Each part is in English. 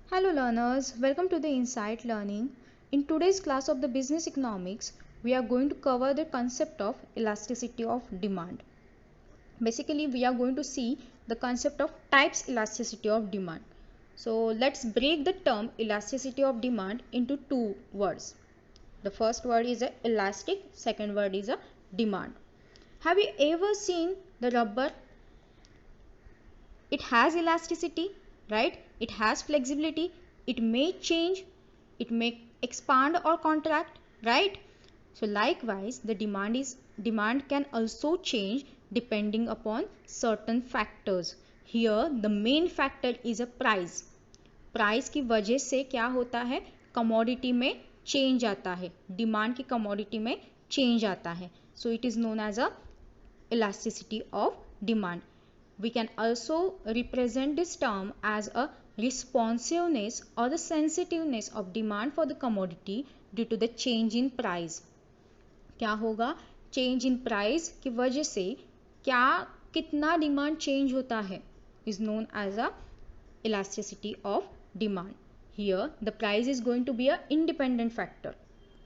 Hello learners, welcome to the Insight Learning. In today's class of the Business Economics, we are going to cover the concept of elasticity of demand. Basically, we are going to see the concept of types elasticity of demand. So, let's break the term elasticity of demand into two words. The first word is a elastic, second word is a demand. Have you ever seen the rubber? It has elasticity, right? It has flexibility. It may change, it may expand or contract, right? So likewise, the demand can also change depending upon certain factors. Here the main factor is a price. Price की वजह से क्या होता है, commodity में change आता है, demand की कमोडिटी में चेंज आता है. So it is known as a elasticity of demand. We can also represent this term as a responsiveness or the sensitiveness of demand for the commodity due to the change in price. क्या होगा, change in price की वजह से क्या कितना demand change होता है is known as a elasticity of demand. Here the price is going to be a independent factor.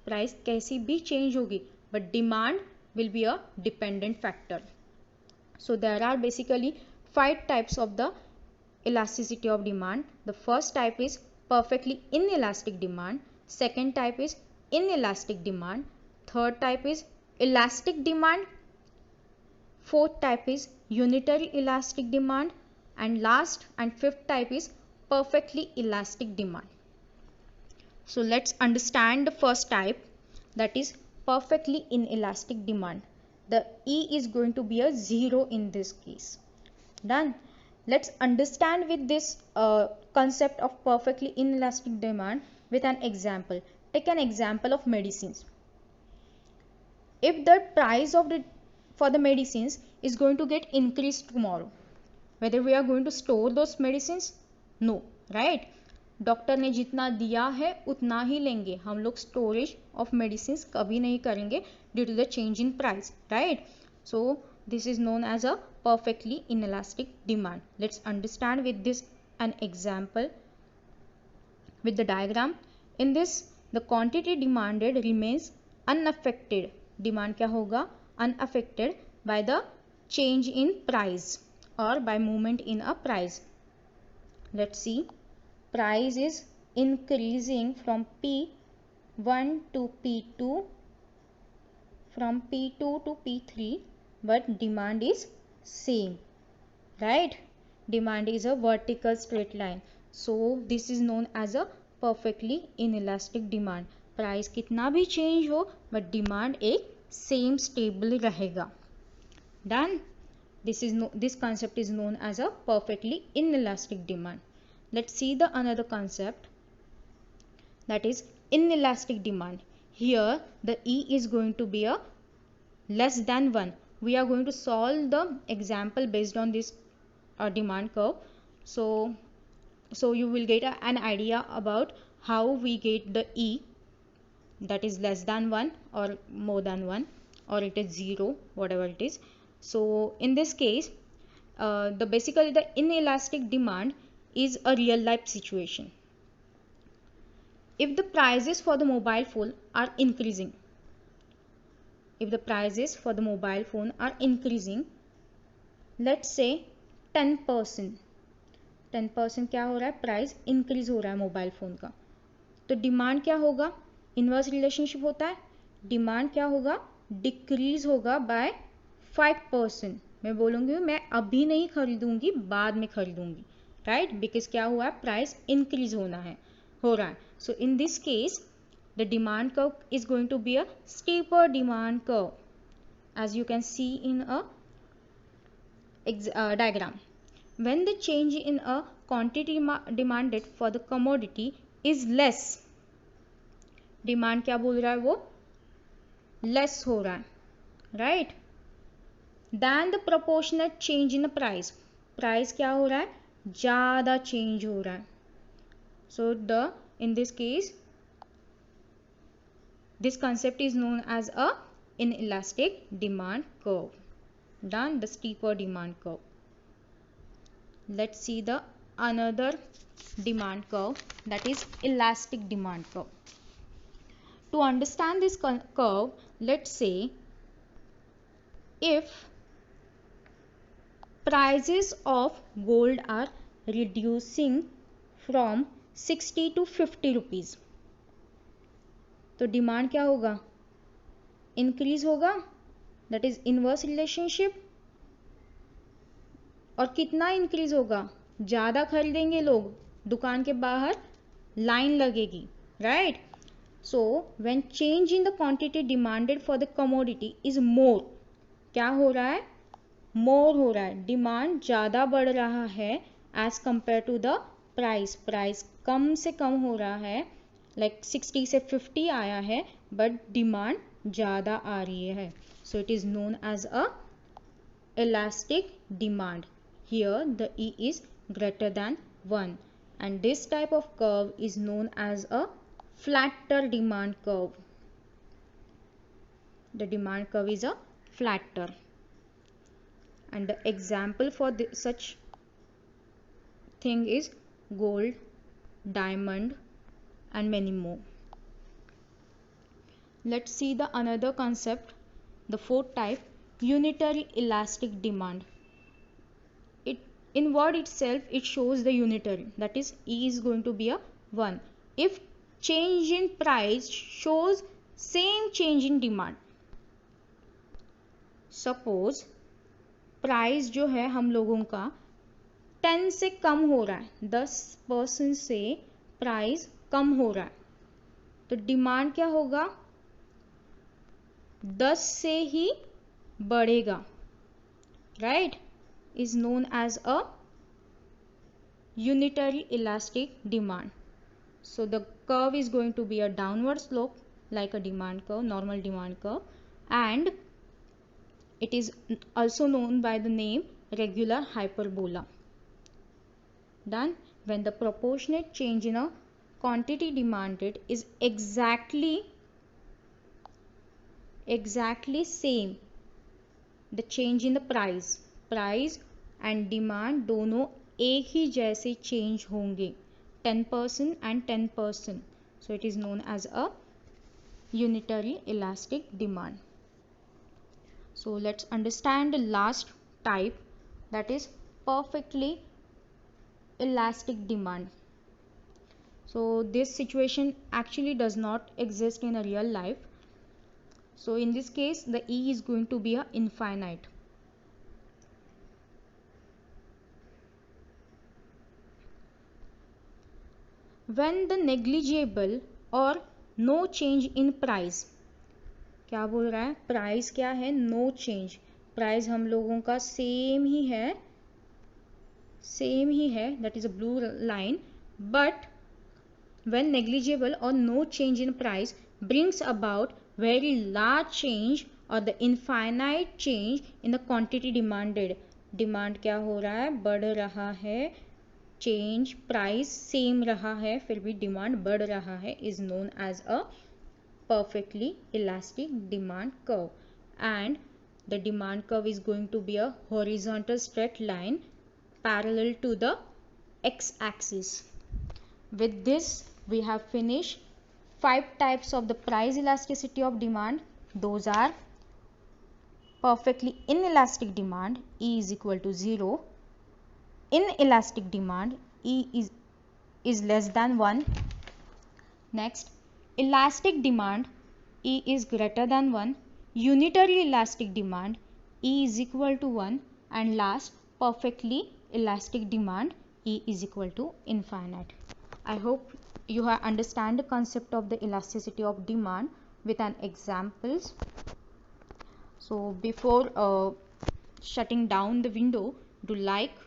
Price कैसी भी चेंज होगी but demand will be a dependent factor. So there are basically 5 types of the elasticity of demand. The first type is perfectly inelastic demand. Second type is inelastic demand. Third type is elastic demand. Fourth type is unitary elastic demand. And last and fifth type is perfectly elastic demand. So let's understand the first type, that is perfectly inelastic demand. The E is going to be a 0 in this case. Done. Let's understand with this concept of perfectly inelastic demand with an example. Take an example of medicines. If the price of for the medicines is going to get increased tomorrow, whether we are going to store those medicines? No, right? Doctor ने जितना दिया है उतना ही लेंगे, हम लोग storage of medicine कभी नहीं करेंगे due to the change in price, right? So this is known as a perfectly inelastic demand. Let's understand with this an example with the diagram. In this, the quantity demanded remains unaffected. Demand क्या होगा? Unaffected by the change in price or by movement in a price. Let's see. Price is increasing from P1 to P2, from P2 to P3, but demand is same, right? Demand is a vertical straight line. So this is known as a perfectly inelastic demand. Price कितना भी change हो but demand एक same stable रहेगा. Done. This concept is known as a perfectly inelastic demand. Let's see the another concept, that is inelastic demand. Here the E is going to be a less than 1. We are going to solve the example based on this demand curve. So you will get an idea about how we get the E, that is less than 1 or more than 1, or it is 0, whatever it is. So in this case, basically the inelastic demand is a real life situation. If the prices for the mobile phone are increasing, let's say 10%, 10% क्या हो रहा है, price increase हो रहा है mobile phone का, तो demand क्या होगा, इन्वर्स रिलेशनशिप होता है, डिमांड क्या होगा, डिक्रीज होगा बाय 5%. मैं बोलूँगी मैं अभी नहीं खरीदूंगी, बाद में खरीदूंगी, राइट? बिकॉज क्या हुआ है, प्राइस इंक्रीज हो रहा है. So in this case the demand curve is going to be a steeper demand curve, as you can see in a diagram. When the change in a quantity demanded for the commodity is less, demand क्या बोल रहा है, वो less हो रहा है, right? Than the proportionate change in the price, price क्या हो रहा है, ज़्यादा change हो रहा है. So in this case, this concept is known as a inelastic demand curve. Done. The steeper demand curve. Let's see the another demand curve, that is elastic demand curve. To understand this curve, let's say if prices of gold are reducing from 60 to 50 rupees, तो demand क्या होगा, increase होगा, that is inverse relationship. और कितना increase होगा, ज़्यादा खरीदेंगे लोग, दुकान के बाहर लाइन लगेगी, right. So when change in the quantity demanded for the commodity is more, क्या हो रहा है, मोर हो रहा है, डिमांड ज़्यादा बढ़ रहा है as compare to the price. Price कम से कम हो रहा है, लाइक 60 से 50 आया है, बट डिमांड ज़्यादा आ रही है. So it is known as a elastic demand. Here the E is greater than 1, and this type of curve is known as a flatter demand curve. The demand curve is a flatter, and the example for such thing is gold, diamond, and many more. Let's see the another concept, the fourth type, unitary elastic demand. It in word itself it shows the unitary, that is E is going to be a 1 if change in price shows same change in demand. Suppose price जो है हम लोगों का 10 से कम हो रहा है, 10% से प्राइस कम हो रहा है, तो डिमांड क्या होगा, 10 से ही बढ़ेगा, right. is known as a unitary elastic demand. So the curve is going to be a downward slope like a demand curve, normal demand curve, and it is also known by the name regular hyperbola. Done. When the proportionate change in a quantity demanded is exactly same the change in the price and demand दोनों एक ही जैसे change होंगे, 10% and 10%. So it is known as a unitary elastic demand. So let's understand the last type, that is perfectly elastic demand. So this situation actually does not exist in a real life. So in this case the E is going to be a infinite. When the negligible or no change in price, क्या बोल रहा है, price क्या है, no change, price हम लोगों का same ही है, that is a blue line, but when negligible or no change in price brings about very large change or the infinite change in the quantity demanded, demand क्या हो रहा है, बढ़ रहा है, चेंज प्राइस सेम रहा है फिर भी डिमांड बढ़ रहा है, is known as a perfectly elastic demand curve. And the demand curve is going to be a horizontal straight line parallel to the x axis. With this we have finished 5 types of the price elasticity of demand. Those are perfectly inelastic demand, E is equal to 0. Inelastic demand, E is less than 1. Next, elastic demand, E is greater than 1. Unitary elastic demand, E is equal to 1. And last, perfectly elastic demand, E is equal to infinite. I hope you have understand the concept of the elasticity of demand with an examples. So before shutting down the window, do like,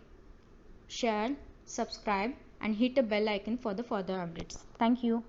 share, subscribe and hit the bell icon for the further updates. Thank you.